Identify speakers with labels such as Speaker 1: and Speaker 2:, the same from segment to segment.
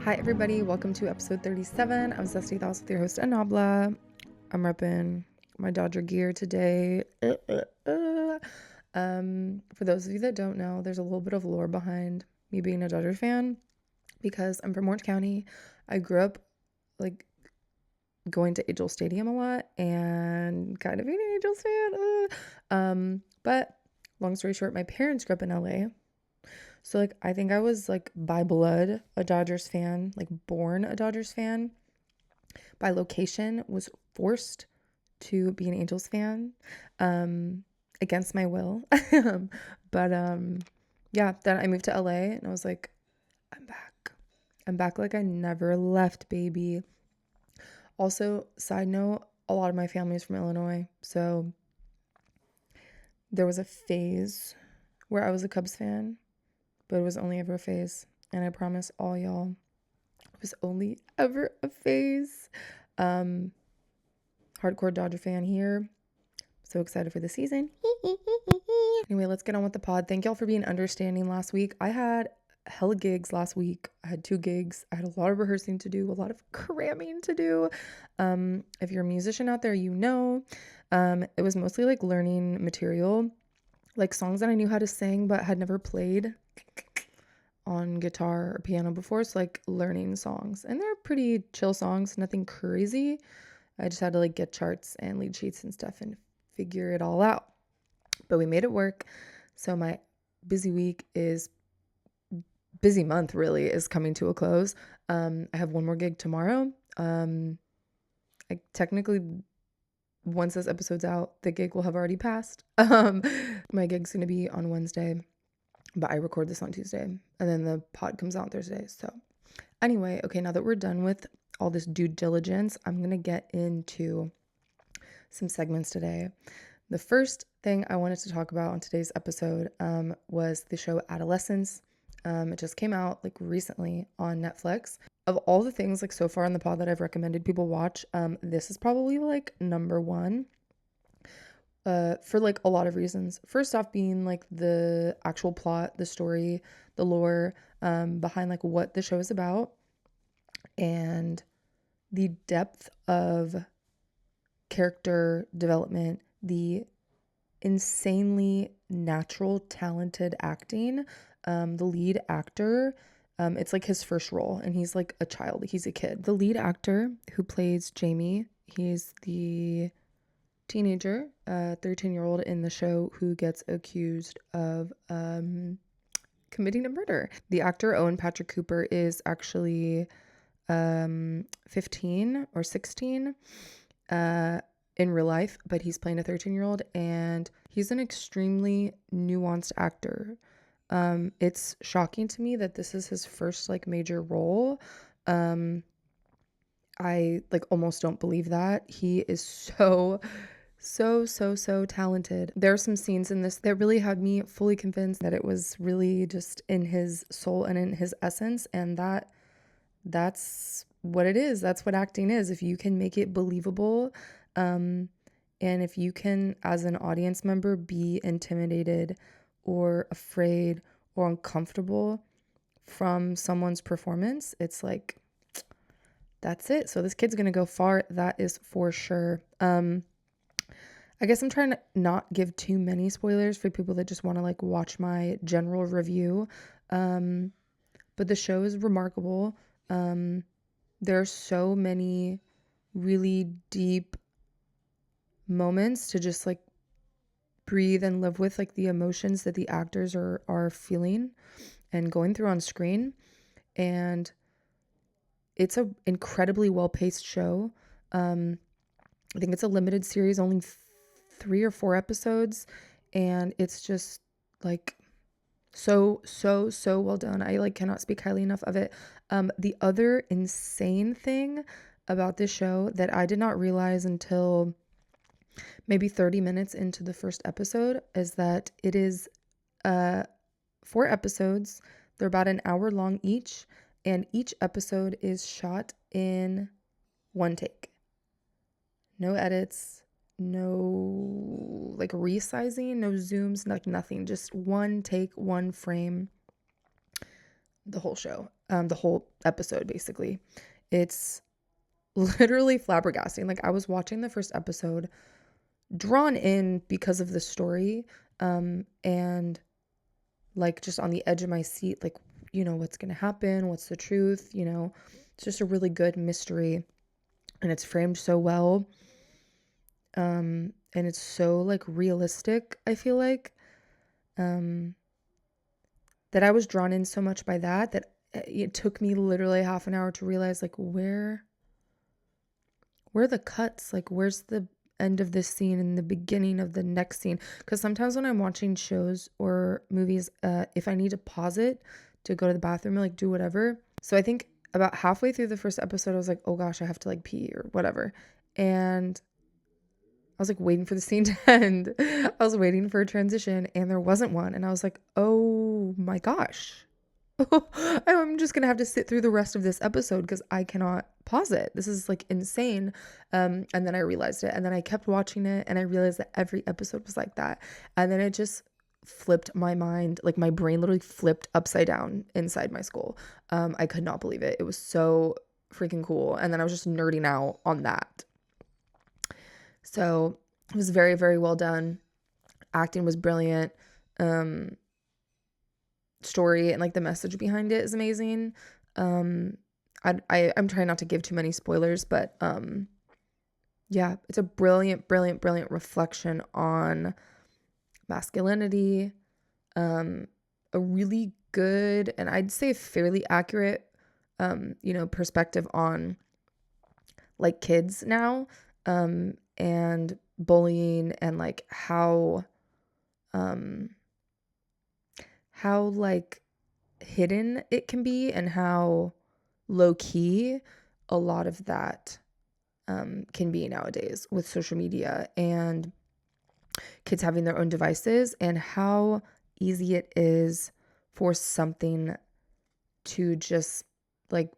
Speaker 1: Hi everybody, welcome to episode 37 of Zesty Thoughts with your host Annábla. I'm repping my Dodger gear today. For those of you that don't know, there's a little bit of lore behind me being a Dodger fan because I'm from Orange County. I grew up like going to Angel Stadium a lot and kind of being an Angels fan. But long story short, my parents grew up in LA. So, I think I was, by blood, a Dodgers fan, born a Dodgers fan. By location, was forced to be an Angels fan, against my will. But, yeah, then I moved to LA, and I was like, I'm back. I'm back like I never left, baby. Also, side note, a lot of my family is from Illinois, so there was a phase where I was a Cubs fan, but it was only ever a phase. And I promise all y'all, it was only ever a phase. Hardcore Dodger fan here. So excited for the season. Anyway, let's get on with the pod. Thank y'all for being understanding last week. I had hella gigs last week. I had 2 gigs. I had a lot of rehearsing to do, a lot of cramming to do. If you're a musician out there, you know. It was mostly learning material, songs that I knew how to sing but had never played on guitar or piano before. So learning songs, and they're pretty chill songs, nothing crazy. I just had to get charts and lead sheets and stuff and figure it all out, but we made it work. So my busy month really is coming to a close. I have one more gig tomorrow. I technically, once this episode's out, the gig will have already passed. My gig's gonna be on Wednesday, but I record this on Tuesday, and then the pod comes out on Thursday. So anyway, okay, now that we're done with all this due diligence, I'm going to get into some segments today. The first thing I wanted to talk about on today's episode was the show Adolescence. It just came out recently on Netflix. Of all the things so far on the pod that I've recommended people watch, this is probably number one. For a lot of reasons. First off, being the actual plot, the story, the lore behind what the show is about, and the depth of character development, the insanely natural, talented acting. The lead actor, it's his first role, and he's a child, he's a kid. The lead actor who plays Jamie, he's the teenager, 13-year-old in the show who gets accused of committing a murder. The actor Owen Patrick Cooper is actually 15 or 16 in real life, but he's playing a 13-year-old, and he's an extremely nuanced actor. It's shocking to me that this is his first major role. I almost don't believe that. He is so talented. There are some scenes in this that really had me fully convinced that it was really just in his soul and in his essence, and that's what it is. That's what acting is. If you can make it believable, and if you can, as an audience member, be intimidated or afraid or uncomfortable from someone's performance, it's that's it. So this kid's gonna go far, that is for sure. I guess I'm trying to not give too many spoilers for people that just want to watch my general review. But the show is remarkable. There are so many really deep moments to just breathe and live with the emotions that the actors are feeling and going through on screen. And it's an incredibly well-paced show. I think it's a limited series, only 3 or 4 episodes, and it's just so well done. I cannot speak highly enough of it. The other insane thing about this show that I did not realize until maybe 30 minutes into the first episode is that it is 4 episodes. They're about an hour long each, and each episode is shot in one take. No edits, no resizing, no zooms, nothing, just one take, one frame, the whole show. the whole episode, basically. It's literally flabbergasting. Like, I was watching the first episode, drawn in because of the story, and like just on the edge of my seat, like, what's gonna happen, what's the truth, it's just a really good mystery, and it's framed so well, and it's so like realistic, I feel like, um that I was drawn in so much by that it took me literally half an hour to realize, like, where are the cuts? Like, where's the end of this scene and the beginning of the next scene? Because sometimes when I'm watching shows or movies, if I need to pause it to go to the bathroom or like do whatever. So I think about halfway through the first episode, I was like, oh gosh, I have to like pee or whatever. And I was like waiting for the scene to end. I was waiting for a transition and there wasn't one. And I was like, oh my gosh. I'm just gonna have to sit through the rest of this episode because I cannot pause it. This is like insane. And then I realized it, and then I kept watching it, and I realized that every episode was like that. And then it just flipped my mind, like my brain literally flipped upside down inside my skull. I could not believe it. It was so freaking cool. And then I was just nerding out on that. So it was very, very well done. Acting was brilliant. Story and like the message behind it is amazing. I'm trying not to give too many spoilers, but yeah, it's a brilliant reflection on masculinity, a really good, and I'd say fairly accurate perspective on like kids now, and bullying, and like how like hidden it can be, and how low key a lot of that can be nowadays with social media and kids having their own devices, and how easy it is for something to just like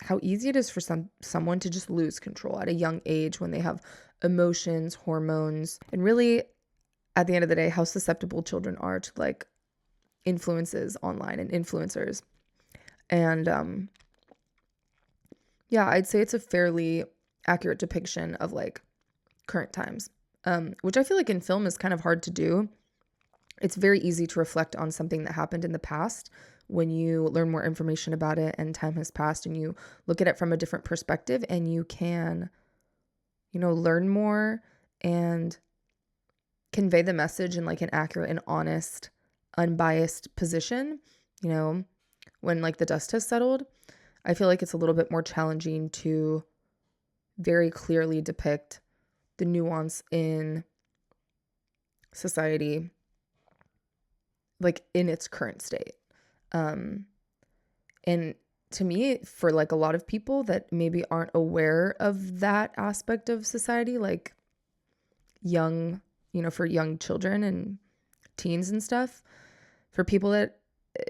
Speaker 1: how easy it is for someone to just lose control at a young age when they have emotions, hormones, and really at the end of the day, how susceptible children are to like influences online and influencers. And yeah, I'd say it's a fairly accurate depiction of like current times, which I feel like in film is kind of hard to do. It's very easy to reflect on something that happened in the past when you learn more information about it and time has passed and you look at it from a different perspective, and you can, learn more and convey the message in like an accurate and honest, unbiased position, when like the dust has settled. I feel like it's a little bit more challenging to very clearly depict the nuance in society, like in its current state. And to me, for like a lot of people that maybe aren't aware of that aspect of society, like young, for young children and teens and stuff, for people that,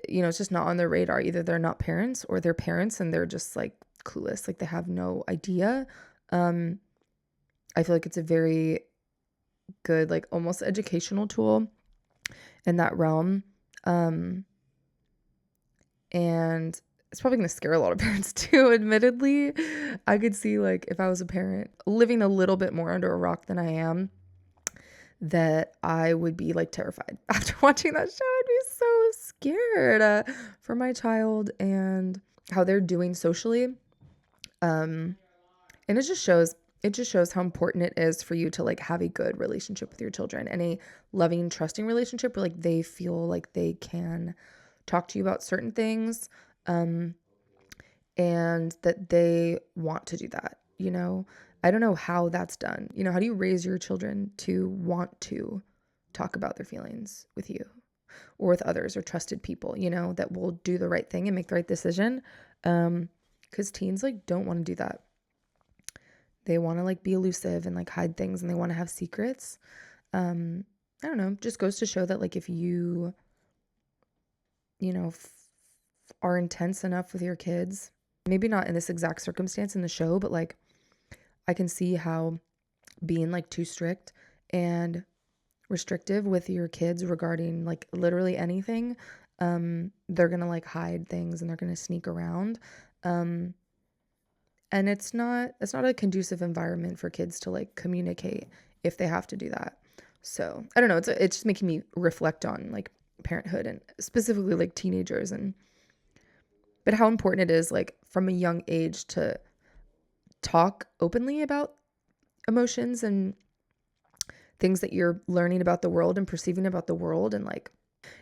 Speaker 1: it's just not on their radar. Either they're not parents or they're parents and they're just like clueless, like they have no idea. I feel like it's a very good, like almost educational tool in that realm. And it's probably going to scare a lot of parents too, admittedly. I could see like if I was a parent living a little bit more under a rock than I am, that I would be like terrified after watching that show. I'd be so scared for my child and how they're doing socially. And it just shows how important it is for you to like have a good relationship with your children, and a loving, trusting relationship where like they feel like they can talk to you about certain things, and that they want to do that. I don't know how that's done. How do you raise your children to want to talk about their feelings with you or with others or trusted people, that will do the right thing and make the right decision? Because teens like don't want to do that. They want to like be elusive and like hide things, and they want to have secrets. I don't know, just goes to show that like if you are intense enough with your kids, maybe not in this exact circumstance in the show, but like I can see how being like too strict and restrictive with your kids regarding like literally anything they're gonna like hide things and they're gonna sneak around. Um, and it's not a conducive environment for kids to like communicate if they have to do that. So I don't know, it's just making me reflect on like parenthood and specifically like teenagers, and but how important it is like from a young age to talk openly about emotions and things that you're learning about the world and perceiving about the world. And like,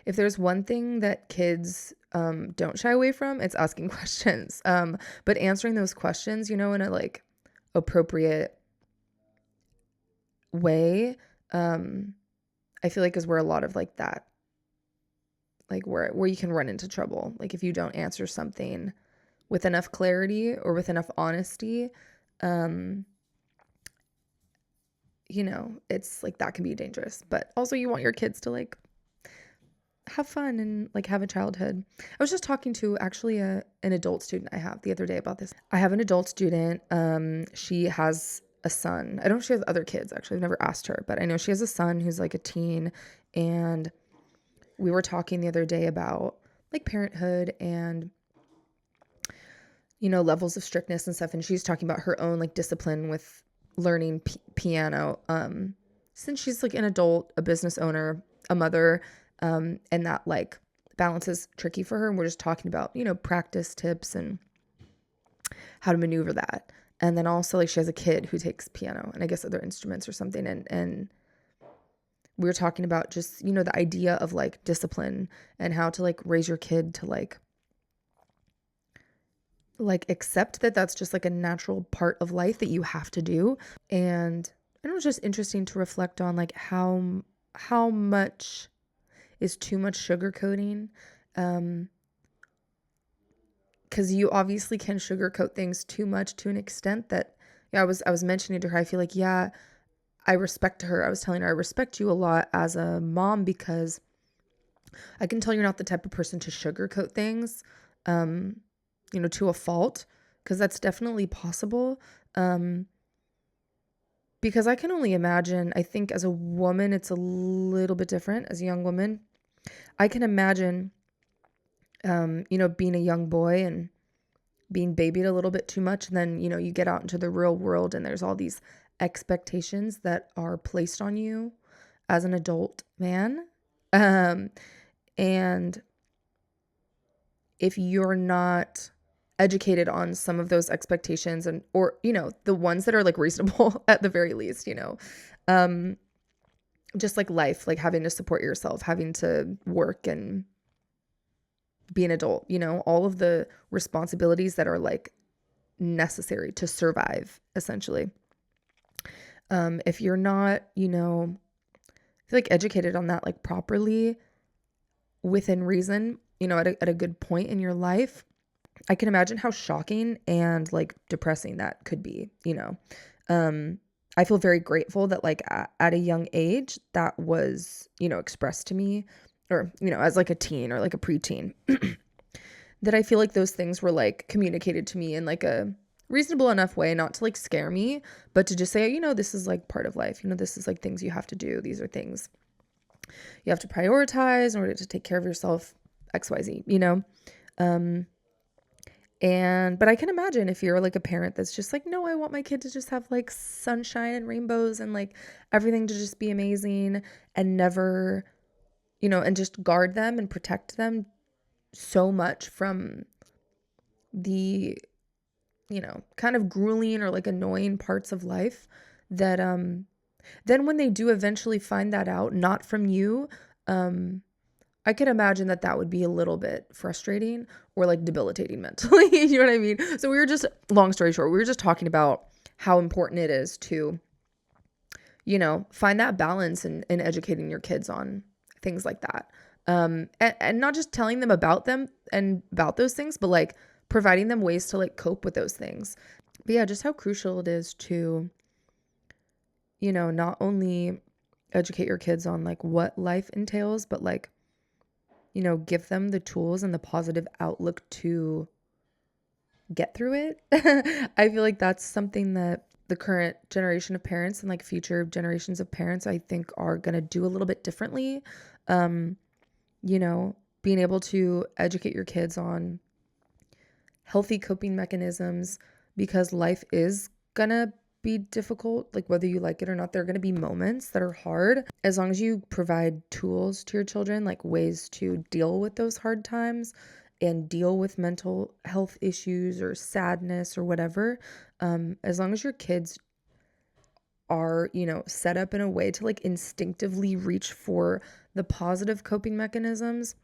Speaker 1: if there's one thing that kids don't shy away from, it's asking questions. But answering those questions, in a like appropriate way, I feel like is where a lot of like that, like where you can run into trouble. Like if you don't answer something with enough clarity or with enough honesty, it's like that can be dangerous. But also you want your kids to like have fun and like have a childhood. I was just talking to actually an adult student I have the other day about this. I have an adult student. She has a son. I don't know if she has other kids actually. I've never asked her, but I know she has a son who's like a teen. And we were talking the other day about like parenthood and levels of strictness and stuff. And she's talking about her own like discipline with learning piano. Since she's like an adult, a business owner, a mother, and that like balance is tricky for her. And we're just talking about, practice tips and how to maneuver that. And then also like she has a kid who takes piano and I guess other instruments or something. And we were talking about just, the idea of like discipline and how to like raise your kid to like accept that that's just like a natural part of life that you have to do. And it was just interesting to reflect on like how much is too much sugarcoating. Because you obviously can sugarcoat things too much to an extent that, I was mentioning to her, I feel like, I respect her. I was telling her I respect you a lot as a mom because I can tell you're not the type of person to sugarcoat things, to a fault, because that's definitely possible. Because I can only imagine, I think as a woman, it's a little bit different as a young woman. I can imagine, being a young boy and being babied a little bit too much. And then, you get out into the real world and there's all these expectations that are placed on you as an adult man. And if you're not educated on some of those expectations or the ones that are like reasonable at the very least, just like life, like having to support yourself, having to work and be an adult, all of the responsibilities that are like necessary to survive essentially. If you're not, like educated on that like properly within reason, at a good point in your life, I can imagine how shocking and like depressing that could be, I feel very grateful that like at a young age that was, expressed to me or, as like a teen or like a preteen, that I feel like those things were like communicated to me in like a reasonable enough way, not to like scare me, but to just say, this is like part of life. This is like things you have to do. These are things you have to prioritize in order to take care of yourself, XYZ, but I can imagine if you're like a parent that's just like, no, I want my kid to just have like sunshine and rainbows and like everything to just be amazing and never, and just guard them and protect them so much from the, kind of grueling or like annoying parts of life that, then when they do eventually find that out, not from you, I could imagine that would be a little bit frustrating or like debilitating mentally. You know what I mean? So long story short, we were just talking about how important it is to, find that balance in educating your kids on things like that. And not just telling them about and about those things, but like providing them ways to like cope with those things. But yeah, just how crucial it is to, not only educate your kids on like what life entails, but like, give them the tools and the positive outlook to get through it. I feel like that's something that the current generation of parents and like future generations of parents, I think, are going to do a little bit differently. being able to educate your kids on healthy coping mechanisms, because life is gonna be difficult, like whether you like it or not. There are gonna be moments that are hard. As long as you provide tools to your children, like ways to deal with those hard times and deal with mental health issues or sadness or whatever, as long as your kids are, set up in a way to like instinctively reach for the positive coping mechanisms,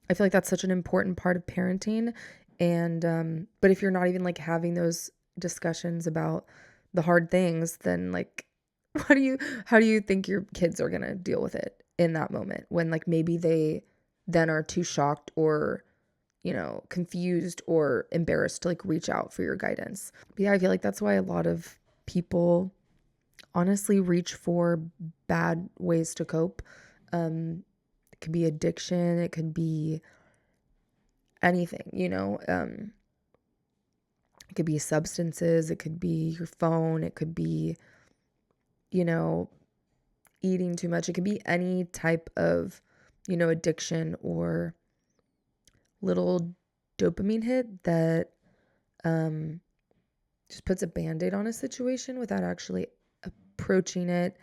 Speaker 1: I feel like that's such an important part of parenting. And but if you're not even like having those discussions about the hard things, then like how do you think your kids are going to deal with it in that moment when like maybe they then are too shocked or confused or embarrassed to like reach out for your guidance. But yeah, I feel like that's why a lot of people honestly reach for bad ways to cope. It could be addiction, it could be anything, it could be substances, it could be your phone, it could be, eating too much, it could be any type of, addiction or little dopamine hit that just puts a band-aid on a situation without actually approaching it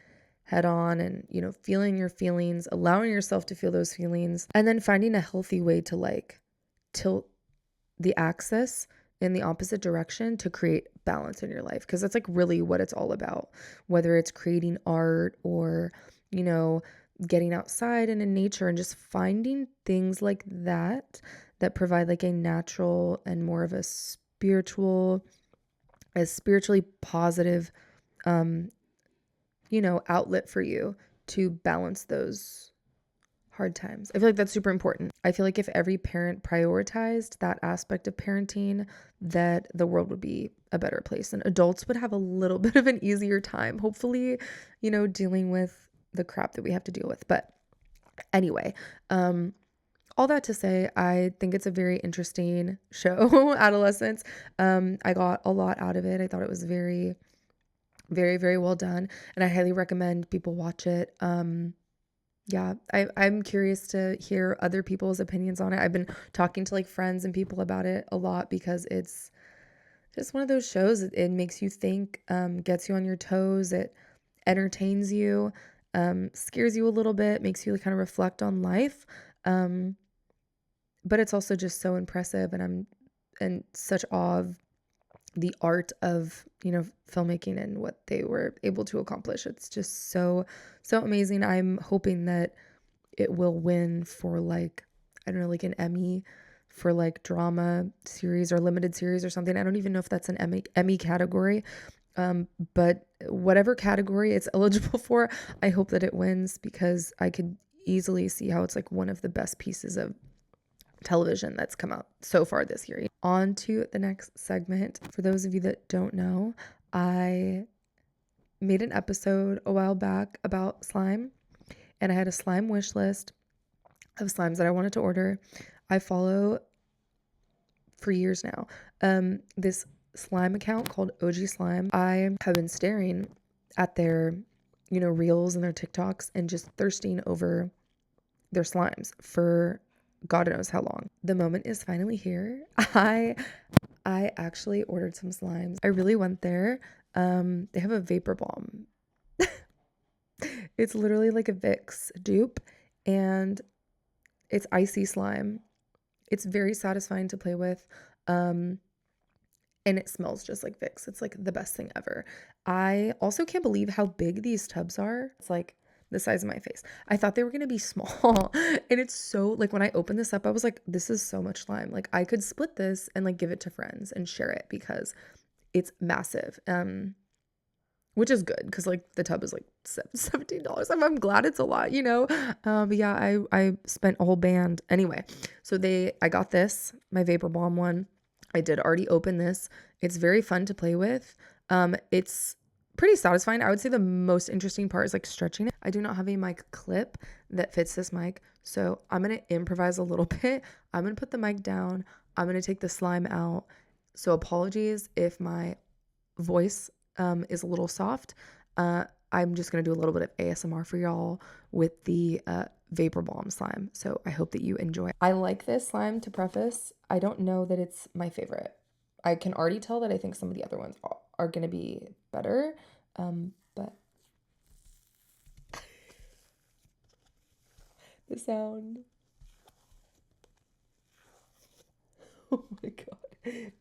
Speaker 1: head on and, feeling your feelings, allowing yourself to feel those feelings, and then finding a healthy way to like tilt the axis in the opposite direction to create balance in your life. Because that's like really what it's all about, whether it's creating art or, getting outside and in nature and just finding things like that provide like a natural and more of a spiritually positive, outlet for you to balance those hard times. I feel like that's super important. I feel like if every parent prioritized that aspect of parenting, that the world would be a better place and adults would have a little bit of an easier time, hopefully, dealing with the crap that we have to deal with. But anyway, all that to say, I think it's a very interesting show, Adolescence. I got a lot out of it. I thought it was very, very, very well done, and I highly recommend people watch it. Yeah, I'm curious to hear other people's opinions on it. I've been talking to like friends and people about it a lot because it's just one of those shows. It makes you think, gets you on your toes. It entertains you, scares you a little bit, makes you kind of reflect on life. But it's also just so impressive, and I'm in such awe of the art of, filmmaking and what they were able to accomplish. It's just so, so amazing. I'm hoping that it will win for like, I don't know, like an Emmy for like drama series or limited series or something. I don't even know if that's an Emmy category. But whatever category it's eligible for, I hope that it wins, because I could easily see how it's like one of the best pieces of television that's come out so far this year. On to the next segment. For those of you that don't know, I made an episode a while back about slime, and I had a slime wish list of slimes that I wanted to order. I follow for years now this slime account called OG Slime. I have been staring at their, reels and their TikToks and just thirsting over their slimes for God knows how long. The moment is finally here. I actually ordered some slimes. I really went there. They have a vapor bomb. It's literally like a Vicks dupe, and it's icy slime. It's very satisfying to play with. And it smells just like Vicks. It's like the best thing ever. I also can't believe how big these tubs are. It's like the size of my face. I thought they were going to be small. And it's so, like, when I opened this up, I was like, this is so much slime. Like, I could split this and like give it to friends and share it because it's massive. Which is good because like the tub is like $17. I'm glad it's a lot, but yeah, I spent a whole band anyway. So I got this, my vapor bomb one. I did already open this. It's very fun to play with. It's pretty satisfying. I would say the most interesting part is like stretching it. I do not have a mic clip that fits this mic, so I'm gonna improvise a little bit. I'm gonna put the mic down. I'm gonna take the slime out. So apologies if my voice is a little soft. I'm just gonna do a little bit of ASMR for y'all with the vapor balm slime. So I hope that you enjoy. I like this slime, to preface. I don't know that it's my favorite. I can already tell that I think some of the other ones are going to be better. But the sound. Oh my God.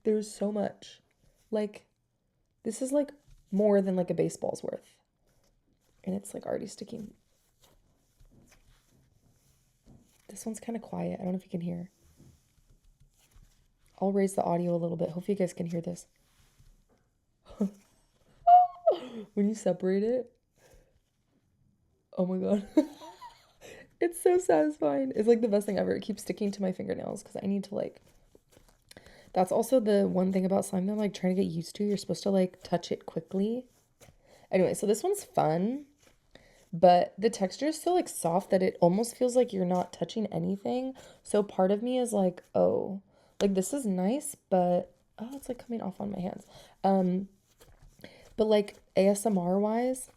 Speaker 1: There's so much. Like, this is like more than like a baseball's worth. And it's like already sticking. This one's kind of quiet. I don't know if you can hear. I'll raise the audio a little bit. Hopefully you guys can hear this. When you separate it. Oh my God. It's so satisfying. It's like the best thing ever. It keeps sticking to my fingernails because I need to like. That's also the one thing about slime that I'm like trying to get used to. You're supposed to like touch it quickly. Anyway, so this one's fun, but the texture is so like soft that it almost feels like you're not touching anything. So part of me is like, oh, like this is nice, but oh, it's like coming off on my hands. But like ASMR wise,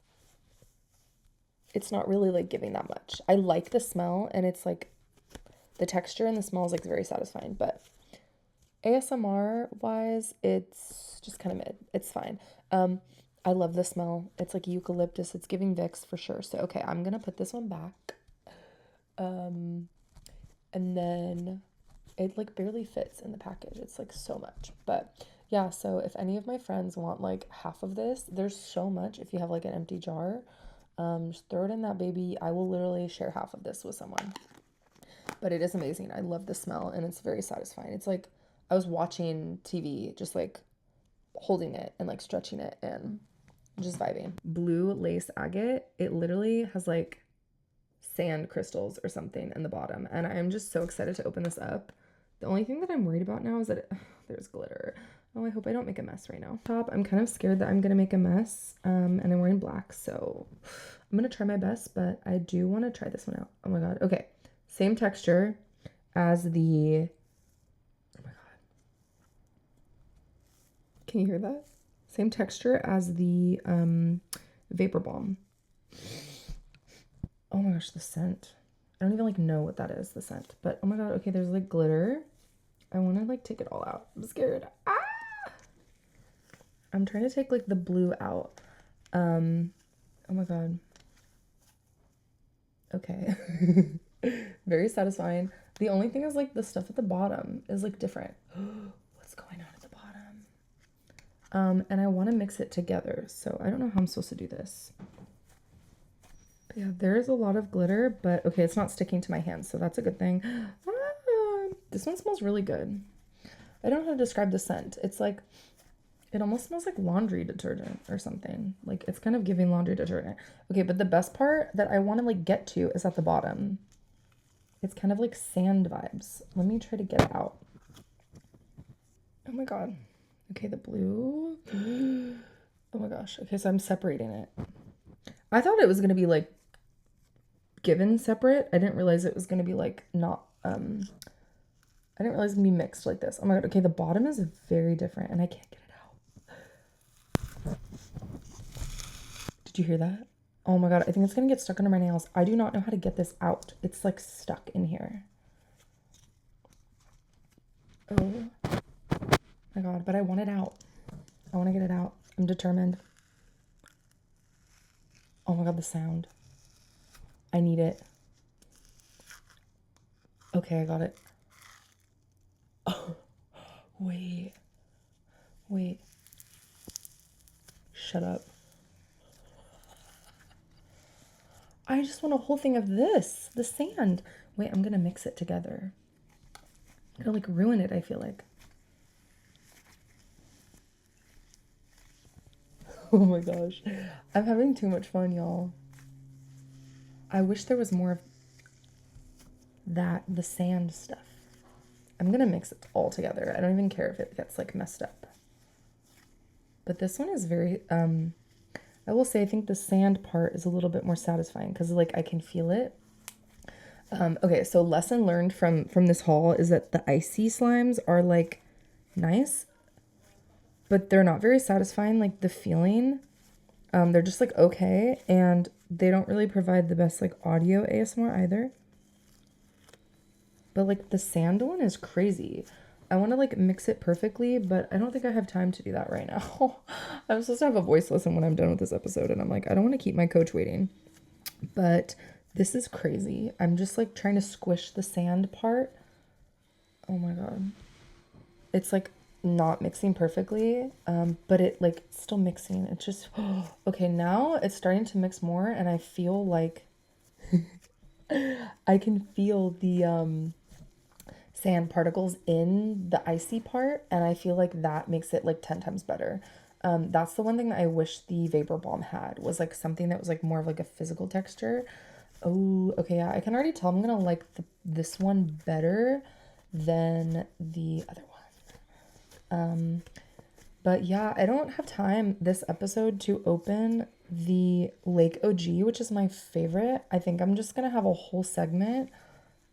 Speaker 1: it's not really like giving that much. I like the smell and it's like the texture and the smell is like very satisfying, but ASMR wise, it's just kind of mid. It's fine. I love the smell. It's like eucalyptus. It's giving Vicks for sure. So, okay, I'm going to put this one back. And then it like barely fits in the package. It's like so much. But yeah, so if any of my friends want like half of this, there's so much. If you have like an empty jar, just throw it in that baby. I will literally share half of this with someone. But it is amazing. I love the smell and it's very satisfying. It's like I was watching TV, just like holding it and like stretching it and just vibing. Blue lace agate. It literally has like sand crystals or something in the bottom. And I'm just so excited to open this up. The only thing that I'm worried about now is that there's glitter. Oh, I hope I don't make a mess right now. Top, I'm kind of scared that I'm going to make a mess. And I'm wearing black, so I'm going to try my best, but I do want to try this one out. Oh my God. Okay. Same texture as the, oh my God. Can you hear that? Same texture as the vapor balm. Oh my gosh, the scent. I don't even like know what that is, the scent. But oh my God, okay, there's like glitter. I want to like take it all out. I'm scared. Ah! I'm trying to take like the blue out. Oh my God. Okay. Very satisfying. The only thing is like the stuff at the bottom is like different. What's going on at the bottom? And I want to mix it together. So I don't know how I'm supposed to do this. But yeah, there's a lot of glitter, but okay, it's not sticking to my hands, so that's a good thing. This one smells really good. I don't know how to describe the scent. It's like, it almost smells like laundry detergent or something. Like it's kind of giving laundry detergent. Okay, but the best part that I want to like get to is at the bottom. It's kind of like sand vibes. Let me try to get it out. Oh my God. Okay, the blue. Oh my gosh. Okay, so I'm separating it. I thought it was going to be like given separate. I didn't realize it was going to be like not, I didn't realize it was going to be mixed like this. Oh my God. Okay, the bottom is very different and I can't get it out. Did you hear that? Oh my God, I think it's going to get stuck under my nails. I do not know how to get this out. It's like stuck in here. Oh my God, but I want it out. I want to get it out. I'm determined. Oh my God, the sound. I need it. Okay, I got it. Oh, wait. Shut up. I just want a whole thing of this, the sand. Wait, I'm gonna mix it together. I'm gonna like ruin it, I feel like. Oh my gosh. I'm having too much fun, y'all. I wish there was more of that, the sand stuff. I'm gonna mix it all together. I don't even care if it gets like messed up. But this one is very, I will say I think the sand part is a little bit more satisfying because like I can feel it. Okay, so lesson learned from this haul is that the icy slimes are like nice, but they're not very satisfying. Like the feeling, they're just like okay, and they don't really provide the best like audio ASMR either. But like the sand one is crazy. I want to like mix it perfectly, but I don't think I have time to do that right now. I'm supposed to have a voice lesson when I'm done with this episode, and I'm like, I don't want to keep my coach waiting. But this is crazy. I'm just like trying to squish the sand part. Oh my God. It's like not mixing perfectly, but it like still mixing. It's just, okay, now it's starting to mix more, and I feel like I can feel the sand particles in the icy part, and I feel like that makes it like 10 times better. That's the one thing that I wish the vapor balm had, was like something that was like more of like a physical texture. Oh, okay, yeah, I can already tell I'm gonna like this one better than the other one. But yeah, I don't have time this episode to open the Lake OG, which is my favorite. I think I'm just gonna have a whole segment.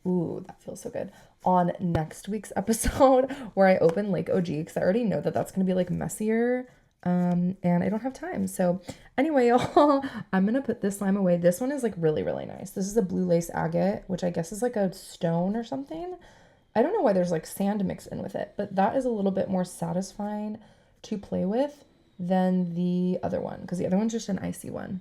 Speaker 1: Ooh, that feels so good. On next week's episode, where I open Lake OG, because I already know that that's gonna be like messier. And I don't have time. So anyway, y'all, I'm gonna put this slime away. This one is like really, really nice. This is a blue lace agate, which I guess is like a stone or something. I don't know why there's like sand mixed in with it, but that is a little bit more satisfying to play with than the other one, because the other one's just an icy one.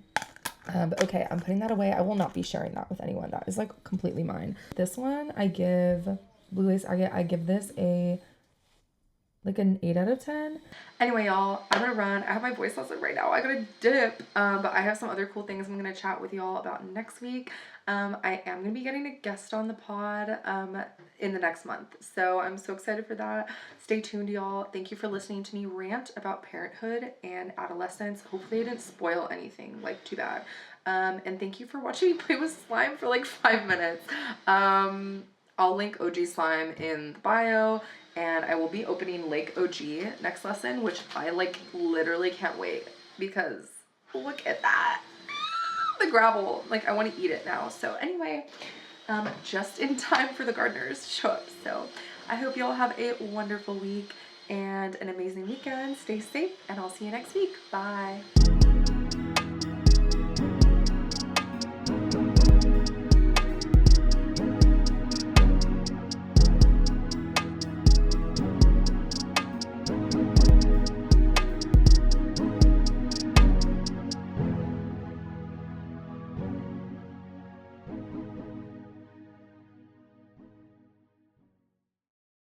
Speaker 1: But okay, I'm putting that away. I will not be sharing that with anyone. That is like completely mine. This one, I give Blue Lace Agate, I give this like an 8 out of 10. Anyway, y'all, I'm gonna run. I have my voice lesson right now. I gotta dip. But I have some other cool things I'm gonna chat with y'all about next week. I am gonna be getting a guest on the pod in the next month. So I'm so excited for that. Stay tuned, y'all. Thank you for listening to me rant about parenthood and adolescence. Hopefully I didn't spoil anything, like too bad. And thank you for watching me play with slime for like 5 minutes. I'll link OG Slime in the bio, and I will be opening Lake OG next lesson, which I like literally can't wait, because look at that. The gravel, like I want to eat it now. So anyway, just in time for the gardeners to show up. So I hope y'all have a wonderful week and an amazing weekend. Stay safe, and I'll see you next week. Bye.